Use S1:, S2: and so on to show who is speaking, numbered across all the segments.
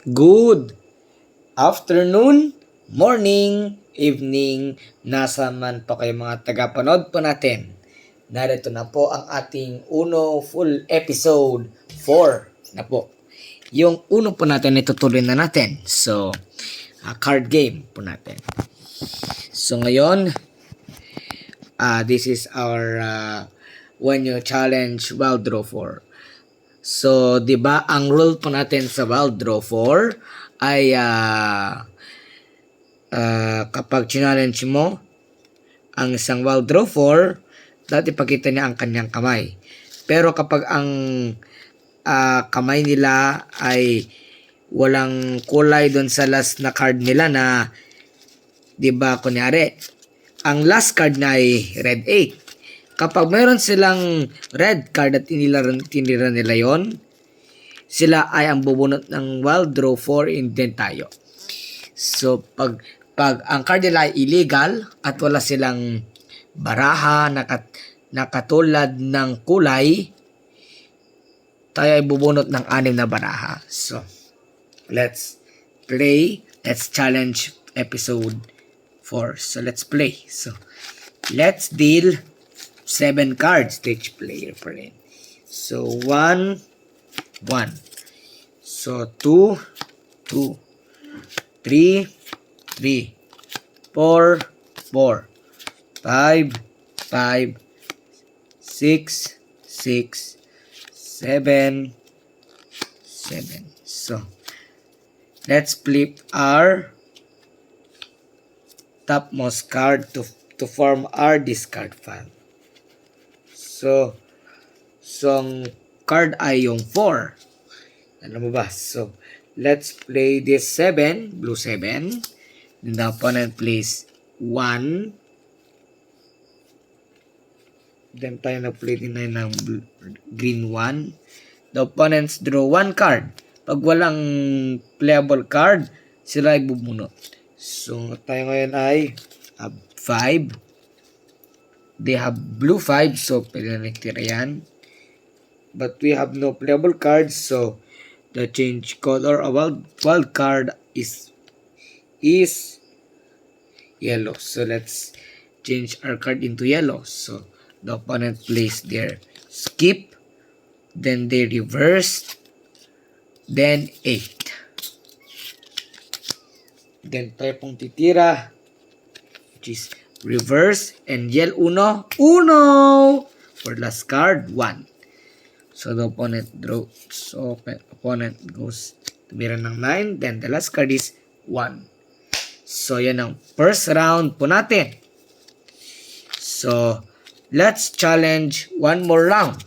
S1: Good afternoon, morning, evening, nasa man po kayo mga tagapanood po natin. Narito na po ang ating uno full episode 4 na po. Yung uno po natin itutuloy na natin. So, card game po natin. So ngayon, this is our when you challenge Wild Draw 4. So, 'di ba, ang rule po natin sa Wild Draw 4 ay kapag challenge mo ang isang Wild Draw 4, dapat ipakita niya ang kanyang kamay. Pero kapag ang kamay nila ay walang kulay doon sa last na card nila na, 'di ba, kunyari, ang last card na ay red 8. Kapag mayroon silang red card at tinira nila yon, sila ay ang bubunot ng Wild Draw 4 and then tayo. So, pag ang card nila ay illegal at wala silang baraha na katulad ng kulay, tayo ay bubunot ng 6 na baraha. So, let's play. Let's challenge episode 4. So, let's play. So, let's deal 7 cards to each player pa rin. So, 1. So, 2. 3. 4. 5. 6. 7. So, let's flip our topmost card to form our discard file. So, ang card ay yung 4. Alam mo ba? So, let's play this 7, blue 7. Then the opponent plays 1. Then tayo na-play din na ng green 1. The opponents draw 1 card. Pag walang playable card, sila ay bubunot. So, tayo ngayon ay 5. They have blue 5, so pwede na nagtira yan. But we have no playable cards, so the change color of wild card is yellow. So let's change our card into yellow. So the opponent plays their skip, then they reverse, then 8. Then tayo pong titira, which is reverse and yell 1 for last card 1. So the opponent draws. So opponent goes tumira ng 9, then the last card is 1. So yan ang first round po natin. So let's challenge one more round.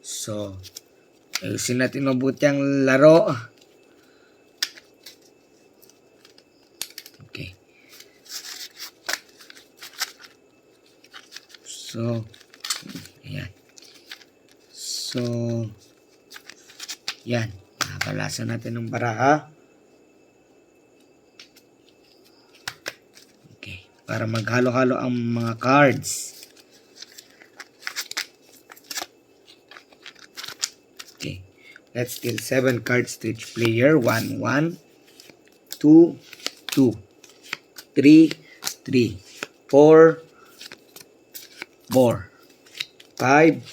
S1: So ayusin natin mabuti ang laro. So, ayan. So, yan. Nakabalasan natin ng baraha. Okay. Para maghalo-halo ang mga cards. Okay. Let's deal 7 cards to each player. 1, 1, 2, 2, 3, 3, 4, 4, 5,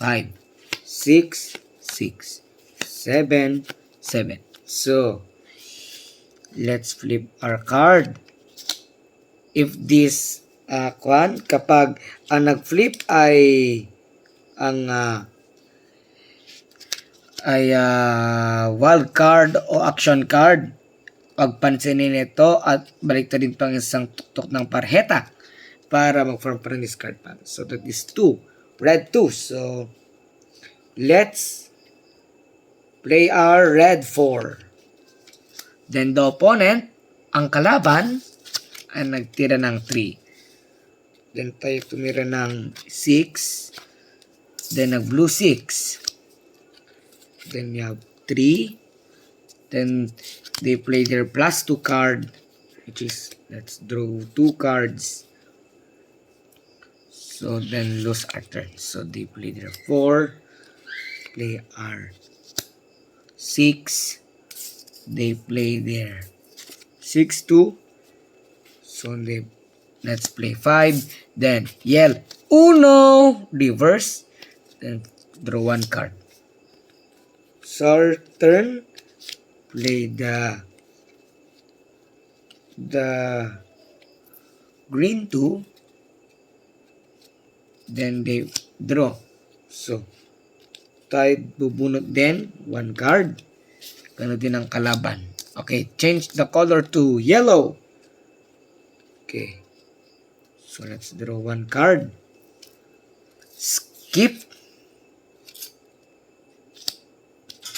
S1: 5, 6, 6, 7, 7. So, let's flip our card. If this kapag ang nag-flip ay ang wild card o action card, pagpansinin ito at baliktarin pang isang tuktok ng parheta para mag-form pa rin discard pile. So that is 2. Red 2. So let's play our red 4. Then the opponent, ang kalaban, ay nagtira ng 3. Then tayo tumira ng 6. Then nag-blue 6. Then you have 3. Then they play their plus 2 card, which is, let's draw 2 cards. So then lose our turn. So they play their 4. Play our 6. They play there. 6, 2. So let's play 5. Then yell, Uno! Reverse. Then draw 1 card. So our turn. Play the green 2. Then they draw. So tayo bubunot din 1 card. Ganun din ang kalaban. Okay, change the color to yellow. Okay. So let's draw 1 card. Skip.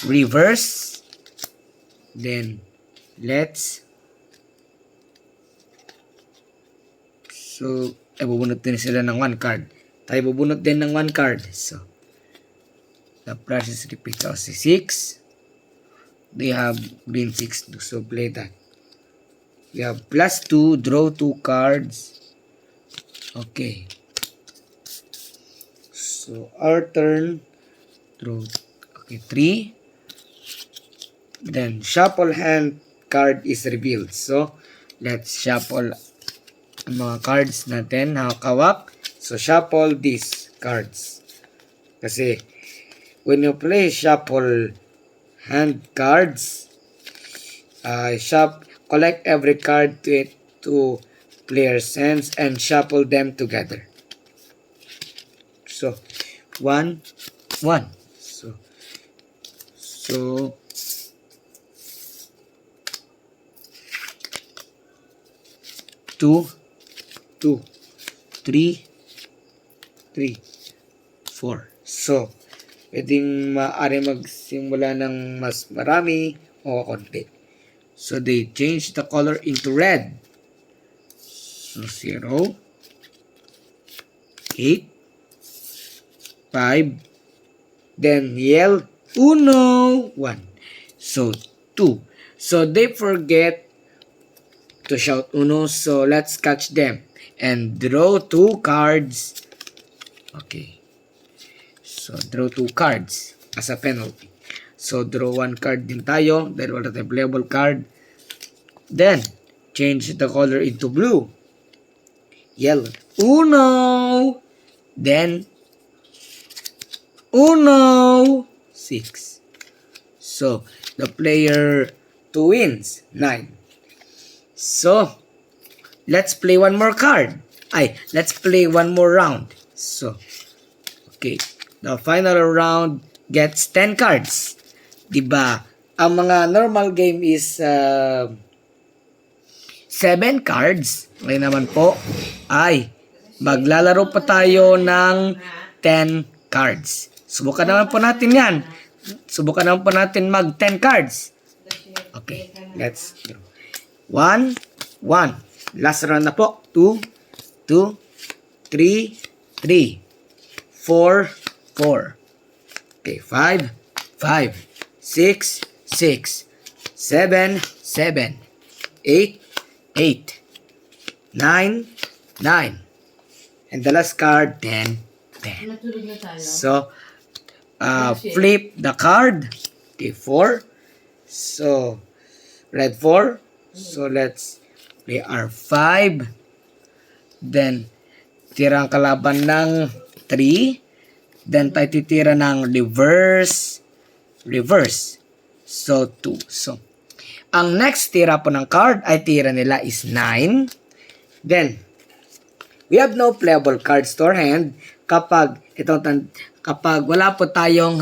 S1: Reverse. Then let's bubunot din sila ng 1 card. Tayo bubunot din ng 1 card. So the process repeats. So 6. They have green 6. So play that. We have +2. Draw 2 cards. Okay. So our turn. Draw. Okay, 3. Then shuffle hand card is revealed. So let's shuffle ang mga cards natin. Hawak-hawak. So shuffle these cards. Kasi when you play shuffle hand cards, collect every card to player's hands and shuffle them together. So 1, 1. So 2, 2, 3, 3, 4. So pwedeng maaari magsimula ng mas marami o konti. So they change the color into red. So 0, 8, 5, then yell, Uno, 1. So 2. So they forget to shout Uno. So let's catch them and draw 2 cards. Okay. So draw 2 cards as a penalty. So draw 1 card din tayo dahil wala tayong playable card. Then change the color into blue. Yell, Uno. Then Uno, 6. So the player 2 wins, 9. So let's play 1 more card. Let's play 1 more round. So okay, the final round gets 10 cards. Diba? Ang mga normal game is 7 cards. Ngayon naman po ay maglalaro pa tayo ng 10 cards. Subukan naman po natin yan. Subukan naman po natin mag 10 cards. Okay, let's go. 1, 1. Last round na po. 2, 2, 3, 3, 4, 4. Okay, 5, 5, 6, 6, 7, 7, 8, 8, 9, 9. And the last card, 10, 10. So, flip the card. Okay, 4. So, red 4. So, let's play our 5. Then, tira ang kalaban ng 3. Then, tayo titira ng reverse. Reverse. So, 2. So, ang next tira po ng card ay tira nila is 9. Then, we have no playable cards to our hand kapag wala po tayong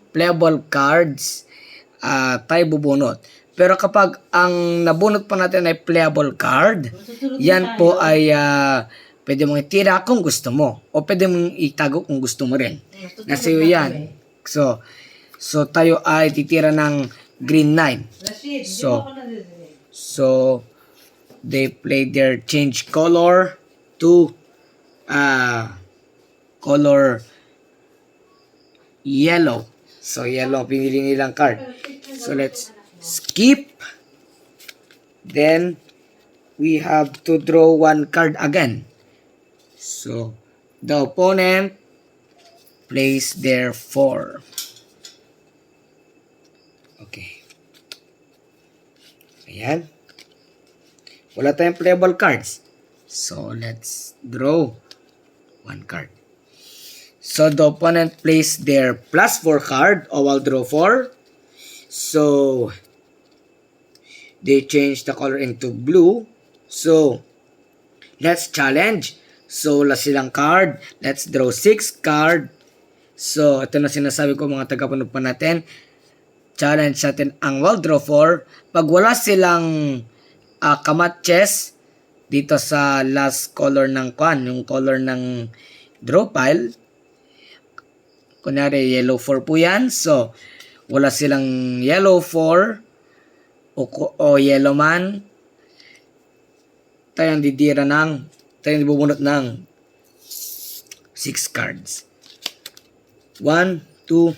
S1: playable cards, tayo bubunot. Pero kapag ang nabunot po natin ay playable card, yan po ay pwede mong itira kung gusto mo. O pwede mong itago kung gusto mo rin. Nasa iyo yan. So tayo ay titira ng green 9. So they play their change color to color yellow. So yellow, pinili nilang card. So let's skip. Then we have to draw 1 card again. So the opponent plays their 4. Okay. Ayan. Wala tayong playable cards. So, let's draw one card. So, the opponent plays their +4 card. Oh, I'll draw 4. So, they change the color into blue. So, let's challenge. So, wala silang card. Let's draw 6 card. So, ito na sinasabi ko mga tagapanood pa natin. Challenge natin ang wild draw 4. Pag wala silang kamatches dito sa last color ng yung color ng draw pile. Kunyari, yellow 4 po yan. So, wala silang yellow 4 o yellow man. Tayong bubunot ng 6 cards. 1, 2,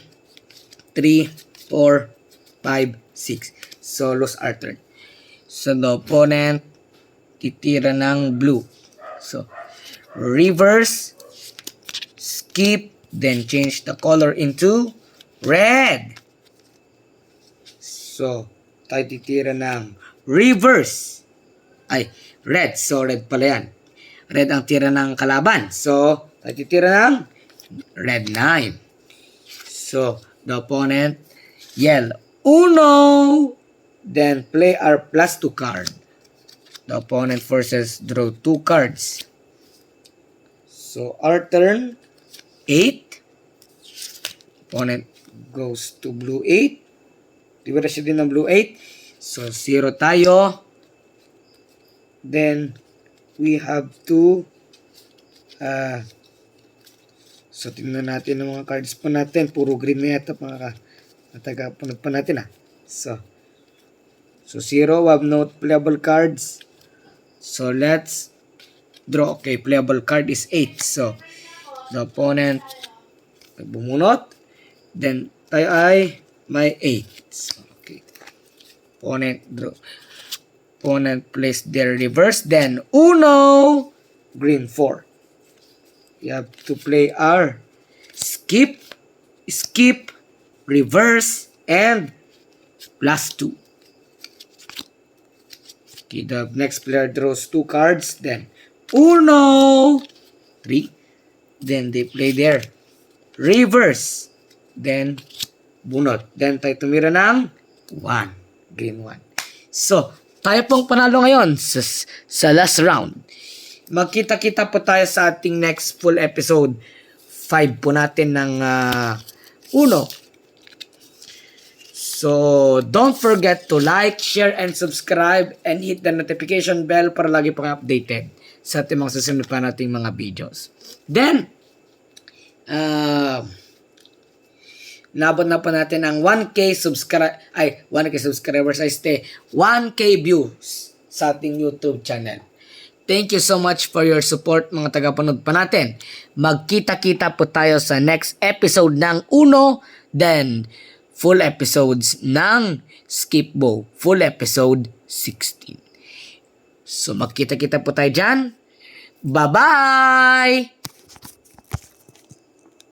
S1: 3, 4, 5, 6. So, lose our turn. So, the opponent titira ng blue. So, reverse, skip, then change the color into red. So, tayo titira ng reverse. Ay, red. So, red pala yan. Red ang tira ng kalaban. So, tayo titira ng red 9. So, the opponent yell, Uno! Then, play our +2 card. The opponent forces draw 2 cards. So, our turn, 8. Opponent goes to blue 8. Tibira siya din ng blue 8. So, 0 tayo. Then, we have to so, tingnan natin ang mga cards pa natin. Puro green na yata mga tagapunod pa natin So, 0. We have no playable cards. So, let's draw. Okay, playable card is 8. So, the opponent bumunot. Then, tayo ay may 8. So, okay. Opponent draw. Opponent plays their reverse. Then, Uno! Green 4. We have to play our skip, reverse, and +2. Okay, the next player draws 2 cards. Then, Uno! 3. Then, they play their reverse. Then, bunot. Then, tayo tumira ng 1. Green 1. So, tayo pong panalo ngayon sa last round. Magkita-kita po tayo sa ating next full episode 5 po natin ng Uno. So, don't forget to like, share, and subscribe and hit the notification bell para lagi pong updated sa ating mga susunod pa nating mga videos. Then, nabot na po natin ang 1K subscribers, 1K views sa ating YouTube channel. Thank you so much for your support mga tagapanood pa natin. Magkita-kita po tayo sa next episode ng Uno, then full episodes ng Skip Bow, full episode 16. So magkita-kita po tayo dyan. Bye-bye!